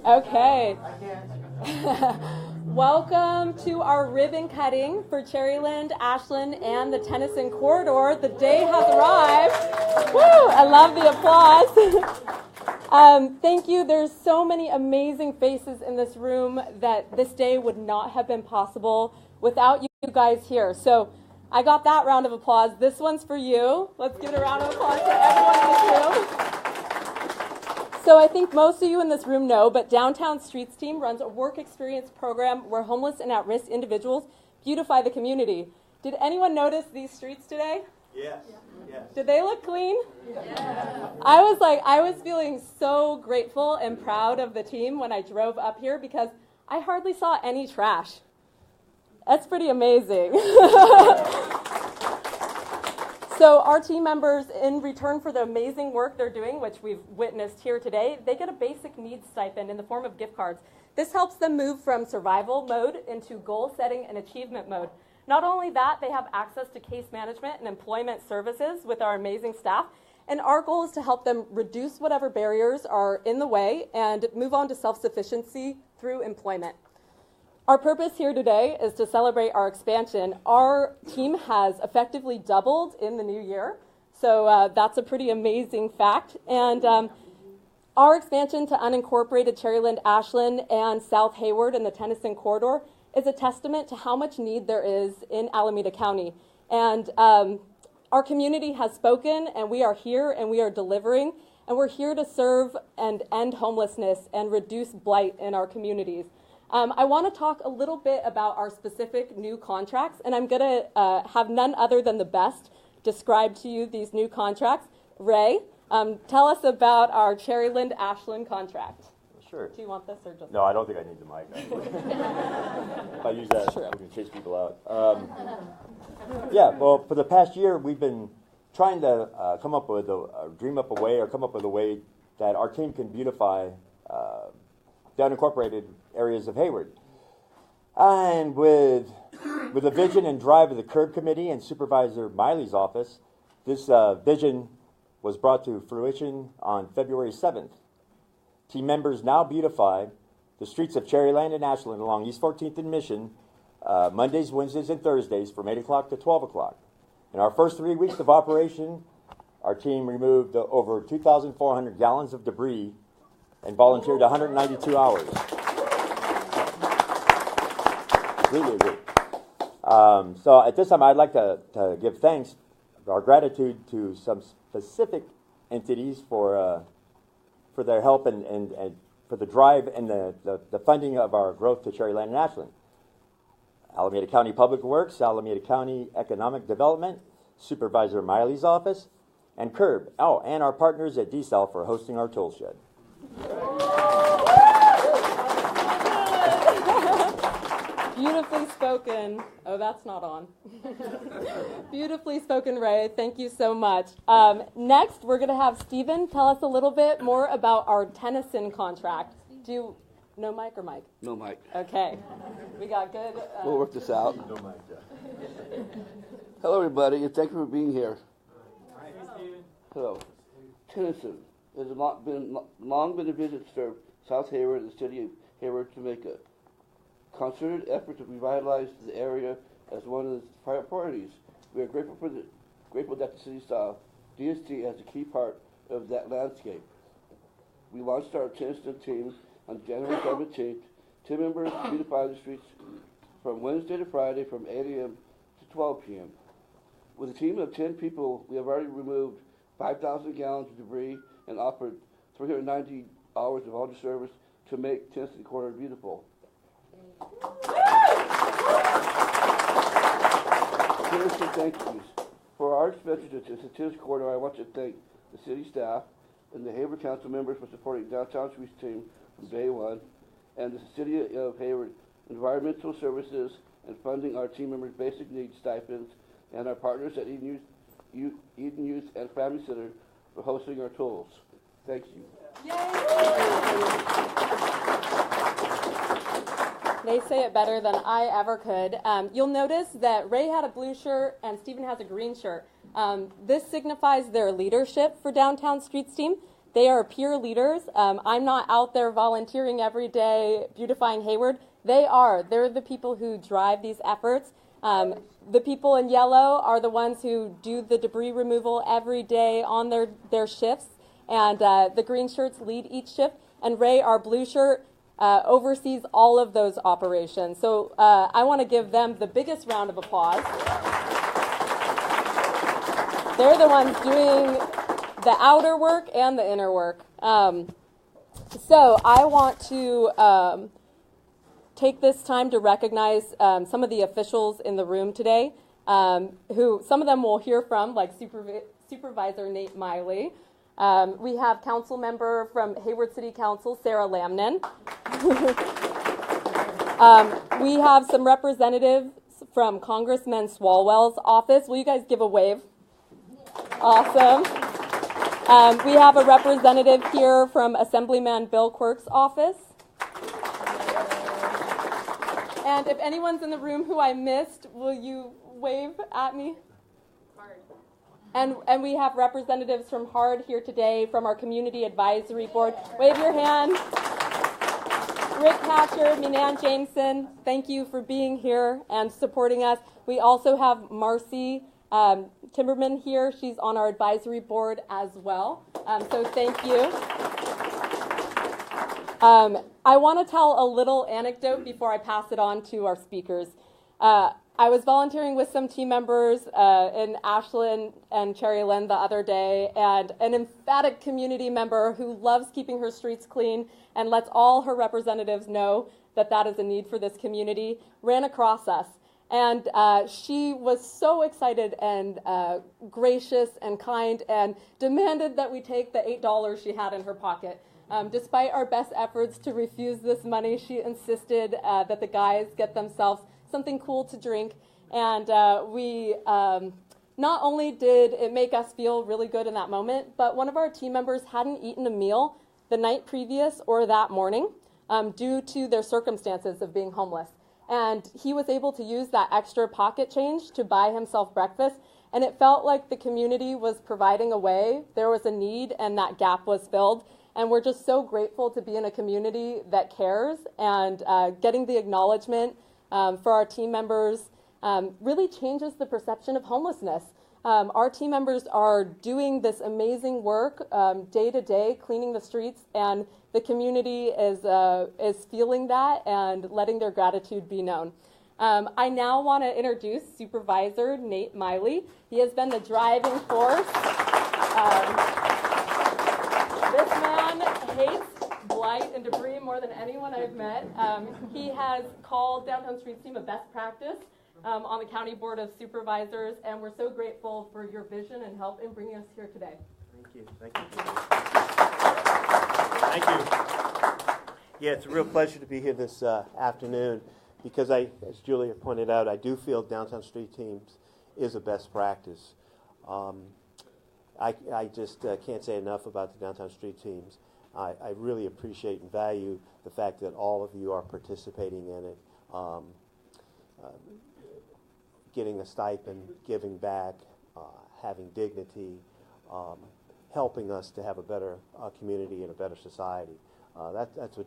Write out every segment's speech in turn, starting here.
Okay. Welcome to our ribbon cutting for Cherryland, Ashland, and the Tennyson Corridor. The day has arrived. Woo! I love the applause. Thank you. There's so many amazing faces in this room that this day would not have been possible without you guys here. So I got that round of applause. This one's for you. Let's give it a round of applause for everyone in this room. So I think most of you in this room know, but Downtown Streets Team runs a work experience program where homeless and at-risk individuals beautify the community. Did anyone notice these streets today? Yes. Yes. Did they look clean? Yeah. I was feeling so grateful and proud of the team when I drove up here because I hardly saw any trash. That's pretty amazing. So our team members, in return for the amazing work they're doing, which we've witnessed here today, they get a basic needs stipend in the form of gift cards. This helps them move from survival mode into goal setting and achievement mode. Not only that, they have access to case management and employment services with our amazing staff. And our goal is to help them reduce whatever barriers are in the way and move on to self-sufficiency through employment. Our purpose here today is to celebrate our expansion. Our team has effectively doubled in the new year, so that's a pretty amazing fact. And our expansion to unincorporated Cherryland, Ashland, and South Hayward in the Tennyson Corridor is a testament to how much need there is in Alameda County. And our community has spoken, and we are here, and we are delivering, and we're here to serve and end homelessness and reduce blight in our communities. I want to talk a little bit about our specific new contracts, and I'm going to have none other than the best describe to you these new contracts. Ray, tell us about our Cherryland Ashland contract. Sure. Do you want this or just? No, I don't think I need the mic. If I use that, True. we can chase people out. Yeah, well, for the past year, we've been trying to come up with a way that our team can beautify the unincorporated areas of Hayward. And with the vision and drive of the Curb Committee and Supervisor Miley's office, this vision was brought to fruition on February 7th. Team members now beautify the streets of Cherryland and Ashland along East 14th and Mission Mondays, Wednesdays, and Thursdays from 8 o'clock to 12 o'clock. In our first 3 weeks of operation, our team removed over 2,400 gallons of debris and volunteered 192 hours. So at this time, I'd like to give thanks, our gratitude to some specific entities for their help and for the drive and the funding of our growth to Cherryland and Ashland. Alameda County Public Works, Alameda County Economic Development, Supervisor Miley's office, and Curb. Oh, and our partners at DSAL for hosting our tool shed. Beautifully spoken. Oh, that's not on. Beautifully spoken, Ray. Thank you so much. Next, we're going to have Stephen tell us a little bit more about our Tennyson contract. No mic or mic? No mic. Okay. We got good. We'll work this out. No mic. Hello, everybody, and thank you for being here. Hello. Tennyson has long been a vision to serve South Hayward and the city of Hayward to make a concerted effort to revitalize the area as one of its priorities. We are grateful that the city saw DST as a key part of that landscape. We launched our Tennyson team on January 17th. Team members beautify the streets from Wednesday to Friday from 8 a.m. to 12 p.m. With a team of 10 people, we have already removed 5,000 gallons of debris and offered 390 hours of volunteer service to make Tennyson Corridor beautiful. Tennyson thank yous. For our expenses to the Tennyson Corridor, I want to thank the city staff and the Hayward Council members for supporting Downtown Streets team from day one, and the City of Hayward Environmental Services and funding our team members' basic needs stipends, and our partners at Eden Youth and Family Center for hosting our tools. Thank you. Yay! They say it better than I ever could. You'll notice that Ray had a blue shirt and Stephen has a green shirt. This signifies their leadership for Downtown Streets team. They are peer leaders. I'm not out there volunteering every day, beautifying Hayward. They are. They're the people who drive these efforts. The people in yellow are the ones who do the debris removal every day on their shifts. And the green shirts lead each shift. And Ray, our blue shirt, oversees all of those operations. So I want to give them the biggest round of applause. They're the ones doing the outer work and the inner work. So I want to take this time to recognize some of the officials in the room today, who some of them we'll hear from, like Supervisor Nate Miley. We have council member from Hayward City Council, Sarah Lamnan. We have some representatives from Congressman Swalwell's office. Will you guys give a wave? Awesome. We have a representative here from Assemblyman Bill Quirk's office. And if anyone's in the room who I missed, will you wave at me? And we have representatives from HARD here today from our Community Advisory Board. Wave your hand. Rick Hatcher, Minan Jameson, thank you for being here and supporting us. We also have Marcy Timberman here. She's on our advisory board as well. So thank you. I want to tell a little anecdote before I pass it on to our speakers. I was volunteering with some team members in Ashland and Cherry Lynn the other day, and an emphatic community member who loves keeping her streets clean and lets all her representatives know that that is a need for this community, ran across us. And she was so excited and gracious and kind and demanded that we take the $8 she had in her pocket. Despite our best efforts to refuse this money, she insisted that the guys get themselves something cool to drink. And we not only did it make us feel really good in that moment, but one of our team members hadn't eaten a meal the night previous or that morning due to their circumstances of being homeless. And he was able to use that extra pocket change to buy himself breakfast. And it felt like the community was providing a way. There was a need, and that gap was filled. And we're just so grateful to be in a community that cares, and getting the acknowledgement for our team members really changes the perception of homelessness. Our team members are doing this amazing work day to day, cleaning the streets, and the community is feeling that and letting their gratitude be known. I now want to introduce Supervisor Nate Miley. He has been the driving force. This man hates blight and debris more than anyone I've met. He has called Downtown Streets Team a best practice on the County Board of Supervisors, and we're so grateful for your vision and help in bringing us here today. Thank you. Thank you. Thank you. Yeah, it's a real pleasure to be here this afternoon because as Julia pointed out, I do feel Downtown Street Teams is a best practice. I just can't say enough about the Downtown Street Teams. I really appreciate and value the fact that all of you are participating in it, getting a stipend, giving back, having dignity, helping us to have a better community and a better society. That's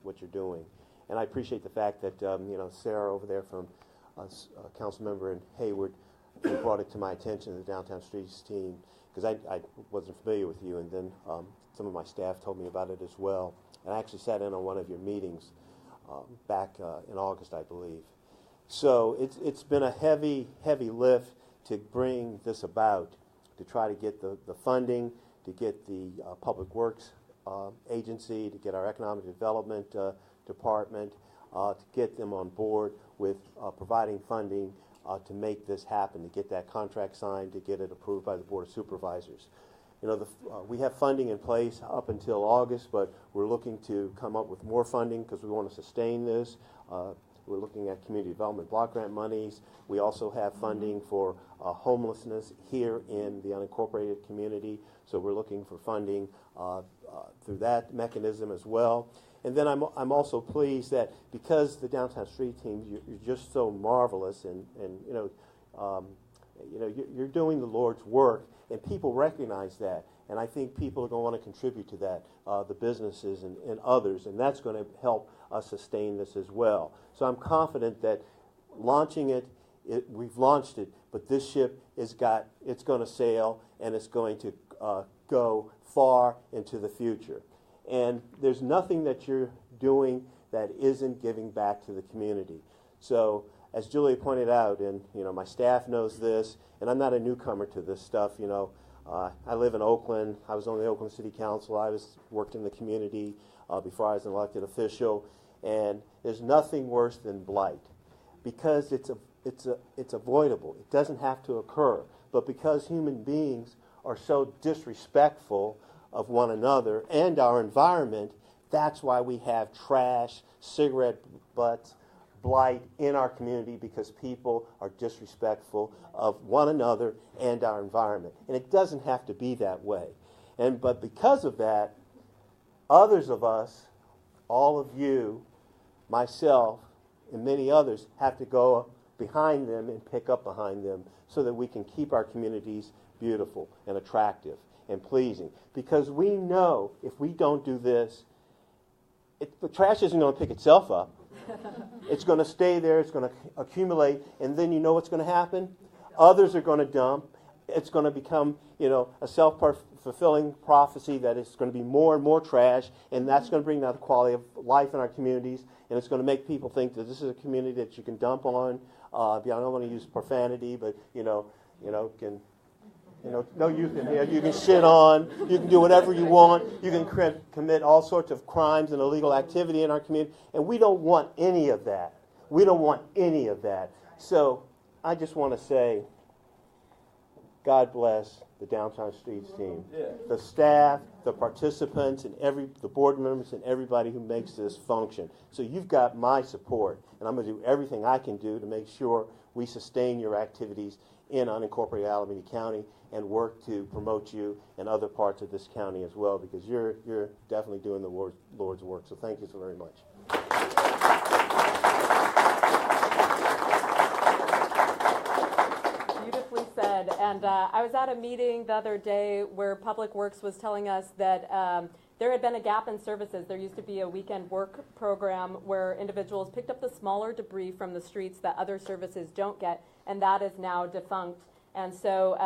what you're doing, and I appreciate the fact that Sarah over there from council member in Hayward, who brought it to my attention, the Downtown Streets Team, because I wasn't familiar with you, and then some of my staff told me about it as well. And I actually sat in on one of your meetings back in August, I believe. So it's been a heavy lift to bring this about, to try to get the funding, to get the Public Works agency, to get our Economic Development Department, to get them on board with providing funding to make this happen, to get that contract signed, to get it approved by the Board of Supervisors. We have funding in place up until August, but we're looking to come up with more funding because we want to sustain this. We're looking at community development block grant monies. We also have funding for homelessness here in the unincorporated community, so we're looking for funding through that mechanism as well. And then I'm also pleased that because the Downtown Street Team, you're just so marvelous, and you're doing the Lord's work, and people recognize that. And I think people are going to want to contribute to that, the businesses and others, and that's going to help us sustain this as well. So I'm confident that launching it, we've launched it, but this ship it's going to sail, and it's going to go far into the future. And there's nothing that you're doing that isn't giving back to the community. So as Julia pointed out, and my staff knows this, and I'm not a newcomer to this stuff. I live in Oakland. I was on the Oakland City Council. I worked in the community before I was an elected official, and there's nothing worse than blight, because it's avoidable. It doesn't have to occur, but because human beings are so disrespectful of one another and our environment, that's why we have trash, cigarette butts, blight in our community, because people are disrespectful of one another and our environment. And it doesn't have to be that way. But because of that, others of us, all of you, myself, and many others have to go behind them and pick up behind them so that we can keep our communities beautiful and attractive and pleasing. Because we know if we don't do this, the trash isn't going to pick itself up. It's going to stay there, it's going to accumulate, and then you know what's going to happen? Others are going to dump. It's going to become, a self-fulfilling prophecy that it's going to be more and more trash, and that's going to bring down the quality of life in our communities, and it's going to make people think that this is a community that you can dump on. I don't want to use profanity, but, no youth in here. You can shit on. You can do whatever you want. You can commit all sorts of crimes and illegal activity in our community. And we don't want any of that. We don't want any of that. So I just want to say, God bless the Downtown Streets team. Yeah. The staff, the participants, and the board members and everybody who makes this function. So you've got my support. And I'm going to do everything I can do to make sure we sustain your activities in unincorporated Alameda County and work to promote you in other parts of this county as well, because you're definitely doing the Lord's work. So thank you so very much. Beautifully said. And I was at a meeting the other day where Public Works was telling us that there had been a gap in services. There used to be a weekend work program where individuals picked up the smaller debris from the streets that other services don't get, and that is now defunct. And so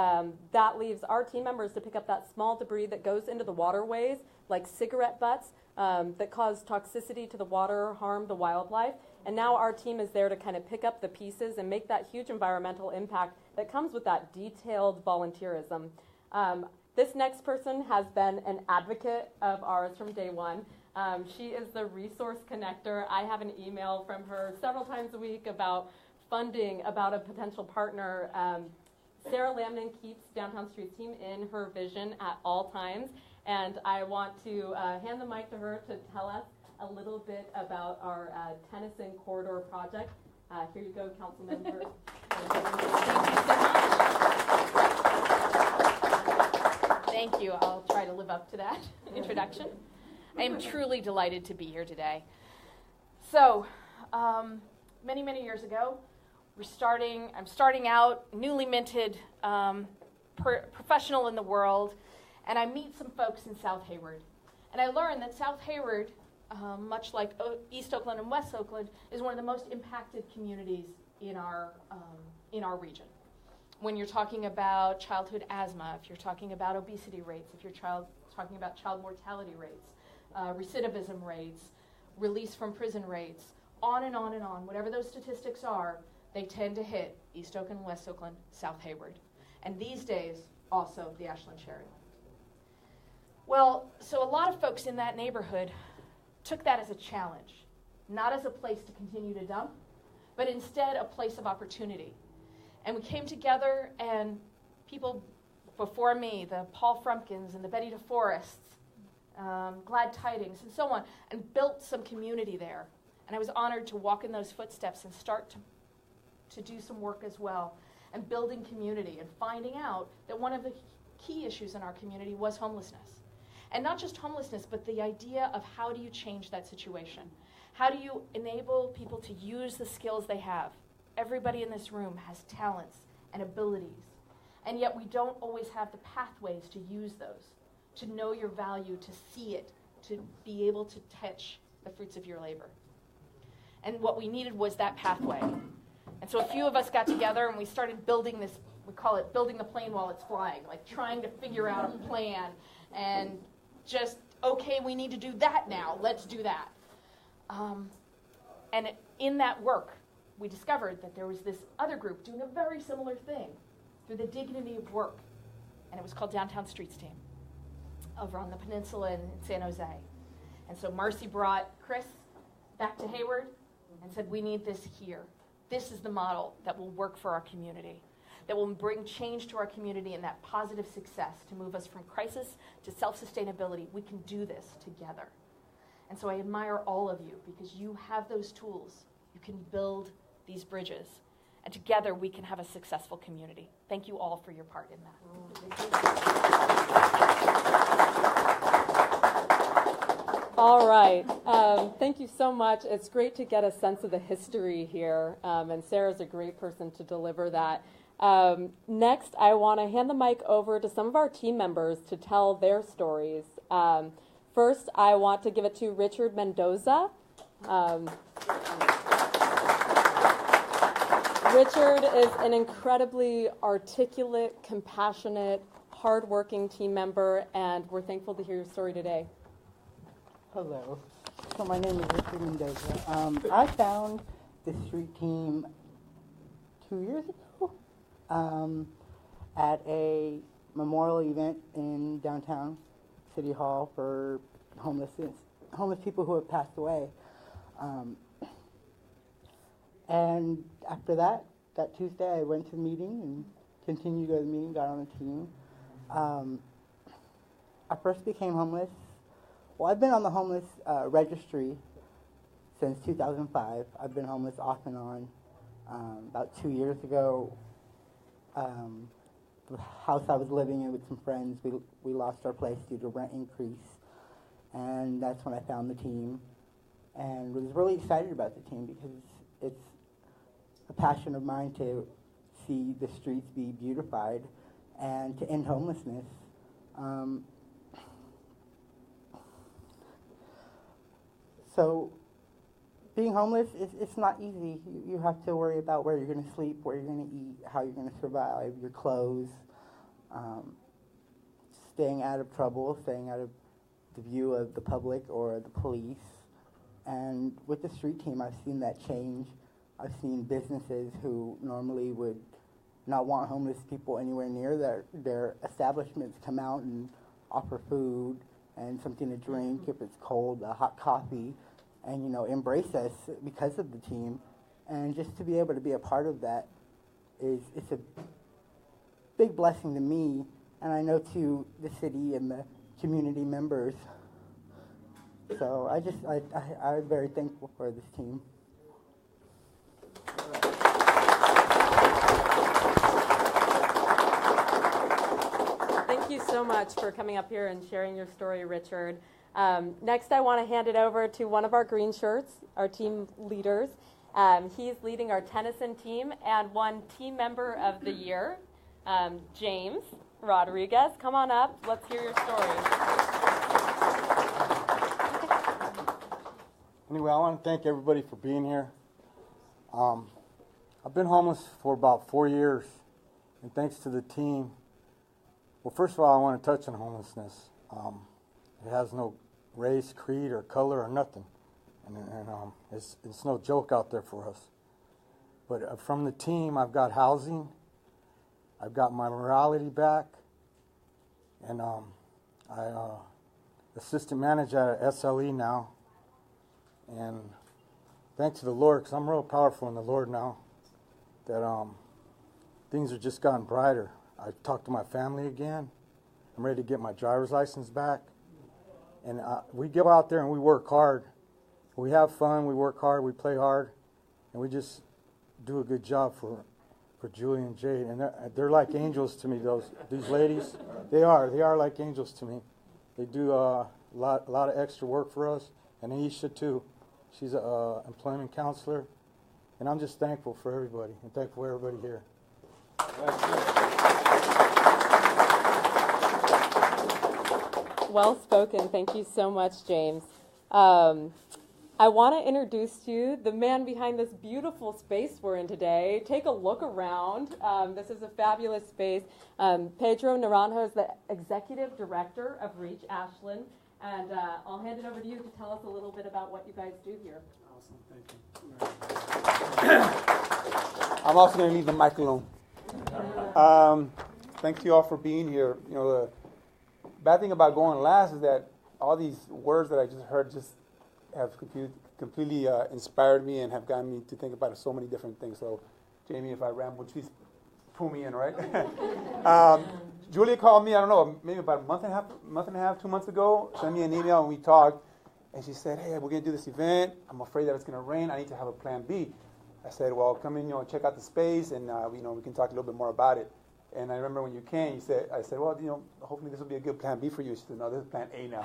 that leaves our team members to pick up that small debris that goes into the waterways, like cigarette butts, that cause toxicity to the water, harm the wildlife. And now our team is there to kind of pick up the pieces and make that huge environmental impact that comes with that detailed volunteerism. This next person has been an advocate of ours from day one. She is the resource connector. I have an email from her several times a week about funding, about a potential partner. Sarah Lamnon keeps Downtown Streets team in her vision at all times, and I want to hand the mic to her to tell us a little bit about our Tennyson Corridor project. Here you go, council members. Thank you so much. Thank you. I'll try to live up to that introduction. I am truly delighted to be here today. So, many, many years ago, I'm starting out, newly minted, professional in the world, and I meet some folks in South Hayward. And I learned that South Hayward, much like East Oakland and West Oakland, is one of the most impacted communities in our region. When you're talking about childhood asthma, if you're talking about obesity rates, if you're talking about child mortality rates, recidivism rates, release from prison rates, on and on and on, whatever those statistics are, they tend to hit East Oakland, West Oakland, South Hayward. And these days, also the Ashland Sheridan. Well, so a lot of folks in that neighborhood took that as a challenge, not as a place to continue to dump, but instead a place of opportunity. And we came together, and people before me, the Paul Frumpkins and the Betty DeForests, Glad Tidings, and so on, and built some community there. And I was honored to walk in those footsteps and start to do some work as well, and building community and finding out that one of the key issues in our community was homelessness. And not just homelessness, but the idea of how do you change that situation? How do you enable people to use the skills they have? Everybody in this room has talents and abilities, and yet we don't always have the pathways to use those. to know your value, to see it, to be able to touch the fruits of your labor. And what we needed was that pathway. And so a few of us got together and we started building this, we call it building the plane while it's flying, like trying to figure out a plan and just, okay, we need to do that now, let's do that. In that work, we discovered that there was this other group doing a very similar thing through the dignity of work, and it was called Downtown Streets Team over on the peninsula in San Jose. And so Marcy brought Chris back to Hayward and said, we need this here. This is the model that will work for our community, that will bring change to our community and that positive success to move us from crisis to self-sustainability. We can do this together. And so I admire all of you because you have those tools. You can build these bridges. And together we can have a successful community. Thank you all for your part in that. All right. Thank you so much. It's great to get a sense of the history here, and Sarah's a great person to deliver that. Next, I want to hand the mic over to some of our team members to tell their stories. First, I want to give it to Richard Mendoza. Richard is an incredibly articulate, compassionate, hardworking team member, and we're thankful to hear your story today. Hello. So my name is Richard Mendoza. I found the street team 2 years ago at a memorial event in downtown City Hall for homeless people who have passed away. And after that Tuesday, I went to the meeting and continued to go to the meeting, got on the team. I first became homeless. Well, I've been on the homeless registry since 2005. I've been homeless off and on. About 2 years ago, the house I was living in with some friends, we lost our place due to rent increase. And that's when I found the team and was really excited about the team because it's a passion of mine to see the streets be beautified and to end homelessness. So being homeless, it's not easy. You have to worry about where you're going to sleep, where you're going to eat, how you're going to survive, your clothes, staying out of trouble, staying out of the view of the public or the police. And with the street team, I've seen that change. I've seen businesses who normally would not want homeless people anywhere near their establishments come out and offer food and something to drink, if it's cold, a hot coffee, and embrace us because of the team. And just to be able to be a part of that it's a big blessing to me, and I know to the city and the community members. So I'm very thankful for this team. Thank you so much for coming up here and sharing your story, Richard. Next, I want to hand it over to one of our green shirts, our team leaders. He's leading our Tennyson team and won Team Member of the Year, James Rodriguez. Come on up. Let's hear your story. Anyway, I want to thank everybody for being here. I've been homeless for about 4 years, and thanks to the team. Well, first of all, I want to touch on homelessness. It has no race, creed, or color, or nothing. And it's no joke out there for us. But from the team, I've got housing, I've got my morality back, and I assistant manager at SLE now. And thanks to the Lord, because I'm real powerful in the Lord now, that things have just gotten brighter. I talked to my family again. I'm ready to get my driver's license back. And we go out there and we work hard. We have fun, we work hard, we play hard, and we just do a good job for Julie and Jade. And they're like angels to me, these ladies. They are like angels to me. They do a lot of extra work for us, and Aisha too. She's an employment counselor, and I'm just thankful for everybody, and thankful for everybody here. Well spoken. Thank you so much, James. I want to introduce to you the man behind this beautiful space we're in today. Take a look around. This is a fabulous space. Pedro Naranjo is the Executive Director of Reach Ashland, and I'll hand it over to you to tell us a little bit about what you guys do here. Awesome, thank you. I'm also going to leave the mic alone. Thank you all for being here. You know, the bad thing about going last is that all these words that I just heard just have completely inspired me and have gotten me to think about so many different things. So, Jamie, if I ramble, please pull me in, right? Julia called me, I don't know, maybe about a month and a half, 2 months ago, sent me an email and we talked. And she said, hey, we're going to do this event. I'm afraid that it's going to rain. I need to have a plan B. I said, well, come in, check out the space, and we can talk a little bit more about it. And I remember when you came, I said, well, hopefully this will be a good plan B for you. She said, no, this is plan A now.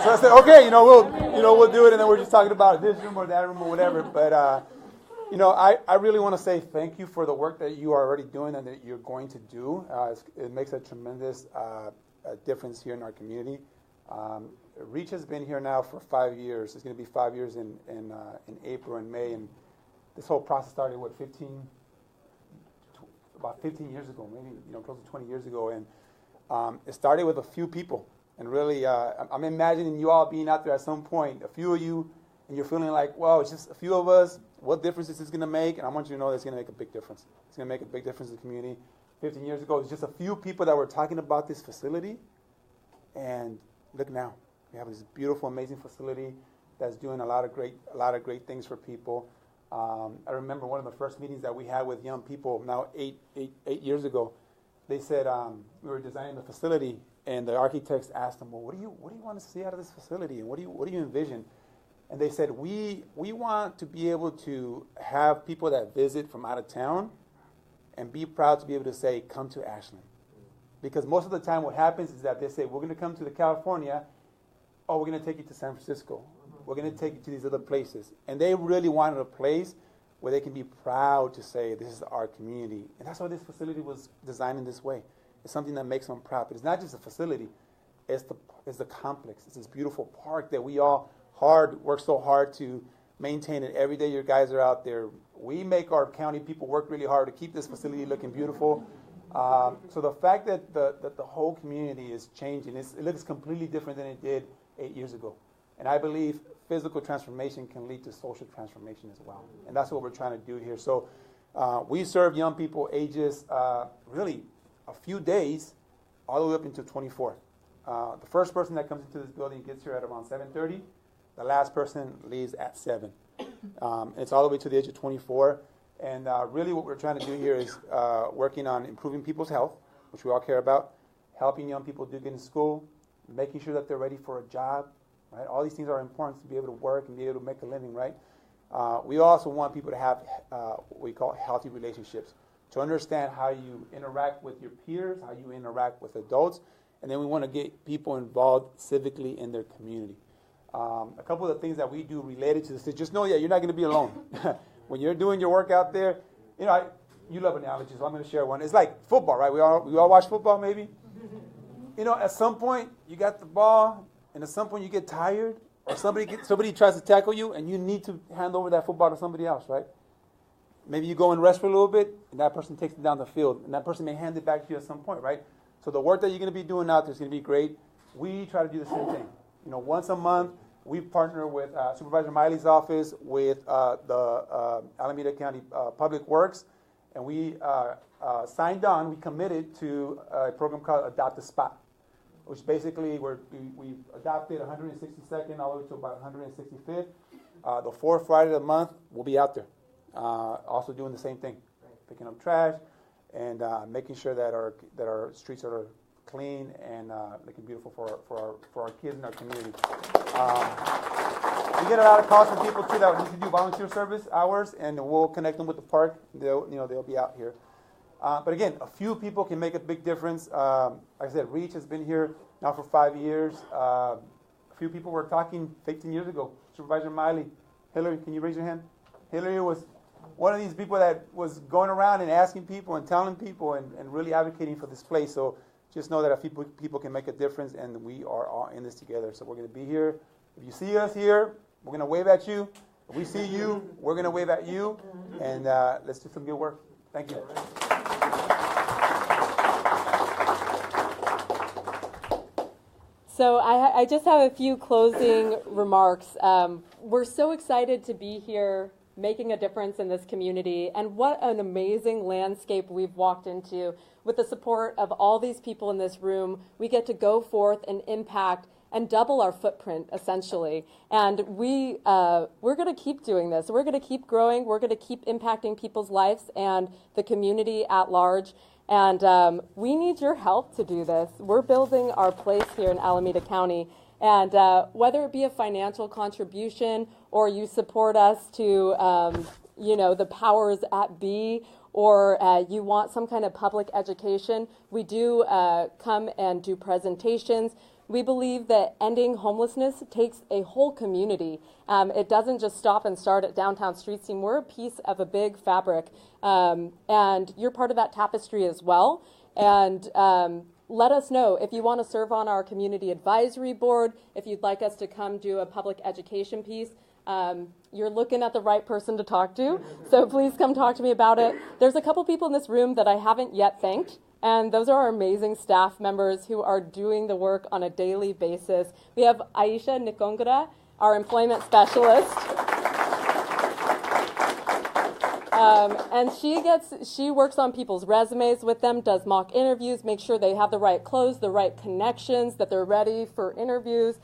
So I said, okay, we'll do it, and then we're just talking about this room or that room or whatever. But I really want to say thank you for the work that you are already doing and that you're going to do. It makes a tremendous difference here in our community. Reach has been here now for 5 years. It's going to be 5 years in April and May, and this whole process started about 15 years ago, maybe close to 20 years ago, and it started with a few people. And really, I'm imagining you all being out there at some point, a few of you, and you're feeling like, well, it's just a few of us. What difference is this going to make? And I want you to know that it's going to make a big difference. It's going to make a big difference in the community. 15 years ago, it was just a few people that were talking about this facility, and look now. We have this beautiful, amazing facility that's doing a lot of great things for people. I remember one of the first meetings that we had with young people now 8 years ago. They said we were designing the facility, and the architects asked them, well, what do you want to see out of this facility, and what do you envision? And they said, we want to be able to have people that visit from out of town and be proud to be able to say, come to Ashland. Because most of the time what happens is that they say, we're going to come to California, or we're going to take you to San Francisco. We're going to take you to these other places. And they really wanted a place where they can be proud to say, this is our community. And that's why this facility was designed in this way. It's something that makes them proud. But it's not just a facility. It's the complex. It's this beautiful park that we all work so hard to maintain it. Every day your guys are out there. We make our county people work really hard to keep this facility looking beautiful. So the fact that the whole community is changing, it looks completely different than it did 8 years ago. And I believe physical transformation can lead to social transformation as well. And that's what we're trying to do here. So we serve young people ages really a few days all the way up into 24. The first person that comes into this building gets here at around 7:30. The last person leaves at 7. It's all the way to the age of 24. And really what we're trying to do here is working on improving people's health, which we all care about, helping young people do good in school, making sure that they're ready for a job, right? All these things are important to be able to work and be able to make a living, right? We also want people to have what we call healthy relationships, to understand how you interact with your peers, how you interact with adults, and then we want to get people involved civically in their community. A couple of the things that we do related to this is just know that you're not going to be alone. When you're doing your work out there, you love analogies, so I'm going to share one. It's like football, right? We all watch football, maybe? At some point, you got the ball, and at some point you get tired, or somebody tries to tackle you, and you need to hand over that football to somebody else, right? Maybe you go and rest for a little bit, and that person takes it down the field, and that person may hand it back to you at some point, right? So the work that you're going to be doing out there is going to be great. We try to do the same thing. Once a month, we partner with Supervisor Miley's office, with the Alameda County Public Works, and we signed on, we committed to a program called Adopt a Spot, which basically we've adopted 162nd all the way to about 165th. The fourth Friday of the month, we'll be out there, also doing the same thing, picking up trash and making sure that our streets are clean and looking beautiful for our kids in our community. We get a lot of calls from people too that need to do volunteer service hours, and we'll connect them with the park. They'll be out here. But again, a few people can make a big difference. Like I said, Reach has been here now for 5 years. A few people were talking 15 years ago. Supervisor Miley, Hillary, can you raise your hand? Hillary was one of these people that was going around and asking people and telling people and really advocating for this place. So just know that a few people can make a difference, and we are all in this together. So we're going to be here. If you see us here, we're going to wave at you. If we see you, we're going to wave at you, and let's do some good work. Thank you. So I just have a few closing remarks. We're so excited to be here making a difference in this community, and what an amazing landscape we've walked into. With the support of all these people in this room, we get to go forth and impact and double our footprint, essentially. And we're going to keep doing this. We're going to keep growing. We're going to keep impacting people's lives and the community at large. And we need your help to do this. We're building our place here in Alameda County. And whether it be a financial contribution or you support us to, the powers at be, or you want some kind of public education, we do come and do presentations. We believe that ending homelessness takes a whole community. It doesn't just stop and start at Downtown Streets Team. We're a piece of a big fabric, and you're part of that tapestry as well. And let us know if you want to serve on our community advisory board, if you'd like us to come do a public education piece. You're looking at the right person to talk to, so please come talk to me about it. There's a couple people in this room that I haven't yet thanked, and those are our amazing staff members who are doing the work on a daily basis. We have Aisha Nikongura, our employment specialist. And she works on people's resumes with them, does mock interviews, makes sure they have the right clothes, the right connections, that they're ready for interviews.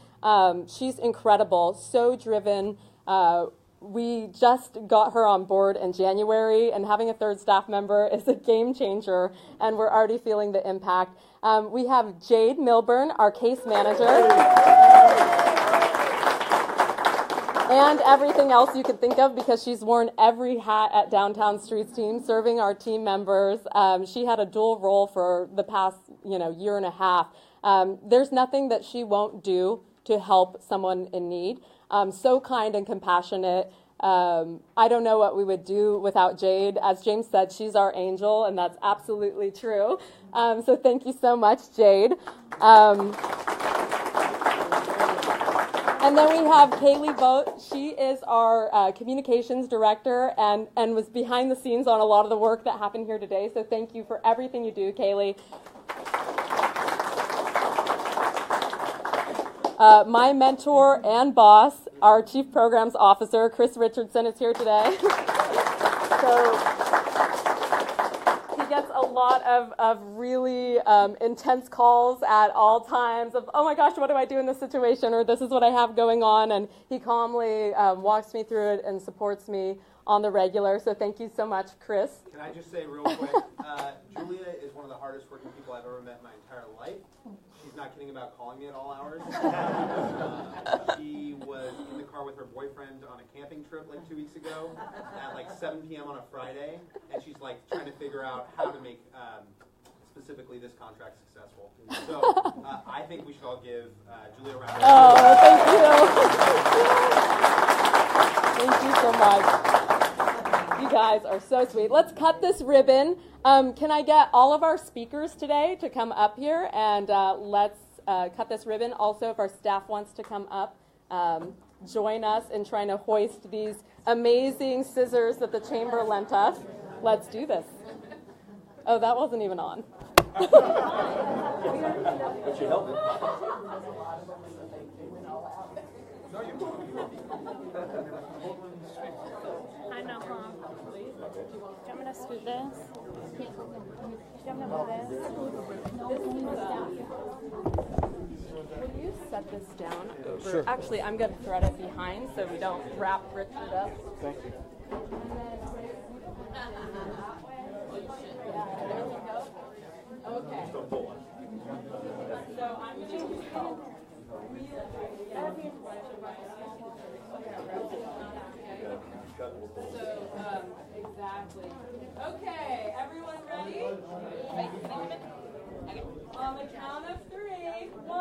She's incredible, so driven. We just got her on board in January, and having a third staff member is a game changer, and we're already feeling the impact. We have Jade Milburn, our case manager. And everything else you could think of, because she's worn every hat at Downtown Streets Team, serving our team members. She had a dual role for the past, year and a half. There's nothing that she won't do to help someone in need. So kind and compassionate. I don't know what we would do without Jade. As James said, she's our angel, and that's absolutely true. So thank you so much, Jade. And then we have Kaylee Boat. She is our communications director and was behind the scenes on a lot of the work that happened here today. So thank you for everything you do, Kaylee. My mentor and boss, our Chief Programs Officer, Chris Richardson, is here today. So he gets a lot of really intense calls at all times of, oh my gosh, what do I do in this situation? Or this is what I have going on. And he calmly walks me through it and supports me on the regular. So thank you so much, Chris. Can I just say real quick, Julia is one of the hardest working people I've ever met in my entire life. She's not kidding about calling me at all hours. She was in the car with her boyfriend on a camping trip like 2 weeks ago at like 7 p.m. on a Friday, and she's like trying to figure out how to make specifically this contract successful. So I think we should all give Julia a round of applause. Oh, thank you. Thank you so much. You guys are so sweet. Let's cut this ribbon. Can I get all of our speakers today to come up here, and let's cut this ribbon. Also, if our staff wants to come up, join us in trying to hoist these amazing scissors that the chamber lent us. Let's do this. Oh, that wasn't even on. But you help me. I know, Mom. Do you want me to scoot this? Do you want me to move this? Will you set this down? Sure. Actually, I'm going to thread it behind so we don't wrap Richard up. Thank you. There we go. Okay. So I'm going to exactly. Okay, everyone ready? On the count of 3. 1,